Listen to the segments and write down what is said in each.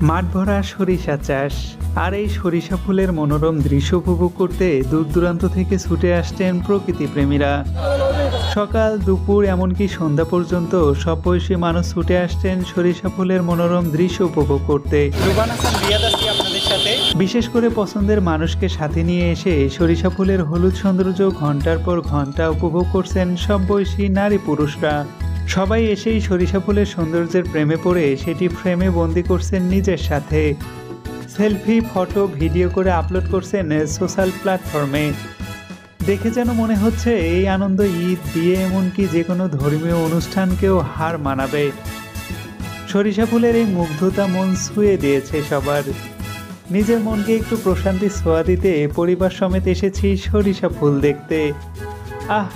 মাঠ ভরা সরিষা চাষ আর এই সরিষা ফুলের মনোরম দৃশ্য উপভোগ করতে দূর দূরান্ত থেকে ছুটে আসছেন প্রকৃতিপ্রেমীরা। সকাল দুপুর এমনকি সন্ধ্যা পর্যন্ত সব বয়সী মানুষ ছুটে আসছেন সরিষা ফুলের মনোরম দৃশ্য উপভোগ করতে। বিশেষ করে পছন্দের মানুষকে সাথে নিয়ে এসে সরিষা ফুলের হলুদ সৌন্দর্য ঘন্টার পর ঘন্টা উপভোগ করছেন সব বয়সী নারী পুরুষরা। সবাই এসেই সরিষা ফুলের সৌন্দর্যের প্রেমে পড়ে সেটি ফ্রেমে বন্দি করছেন নিজের সাথে। সেলফি, ফটো, ভিডিও করে আপলোড করছেন সোশ্যাল প্ল্যাটফর্মে। দেখে যেন মনে হচ্ছে এই আনন্দ ঈদ, বিয়ে, এমনকি যে কোনো ধর্মীয় অনুষ্ঠানকেও হার মানাবে। সরিষা ফুলের এই মুগ্ধতা মন ছুঁয়ে দিয়েছে সবার। নিজের মনকে একটু প্রশান্তি ছোঁয়া দিতে পরিবার সমেত এসেছি সরিষা ফুল দেখতে।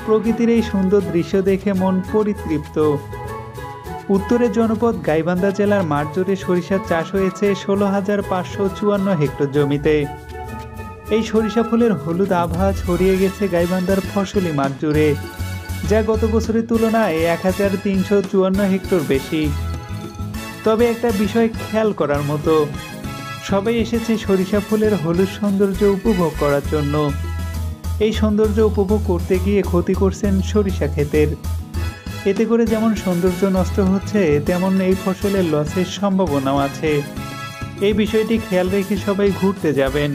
প্রকৃতির এই সুন্দর দৃশ্য দেখে মন পরিতৃপ্ত। উত্তরের জনপদ গাইবান্ধা জেলার মাঠ জুড়ে সরিষার চাষ হয়েছে 16,554 হেক্টর জমিতে। এই সরিষা ফুলের হলুদ আভা ছড়িয়ে গেছে গাইবান্ধার ফসলি মাঠ জুড়ে, যা গত বছরের তুলনায় 1,354 হেক্টর বেশি। তবে একটা বিষয় খেয়াল করার মতো, সবাই এসেছে সরিষা ফুলের হলুদ সৌন্দর্য উপভোগ করার জন্য। এই সৌন্দর্য উপভোগ করতে গিয়ে ক্ষতি করছেন সরিষা ক্ষেতের। এতে করে যেমন সৌন্দর্য নষ্ট হচ্ছে, তেমন এই ফসলের লসের সম্ভাবনাও আছে। এই বিষয়টি খেয়াল রেখে সবাই ঘুরতে যাবেন।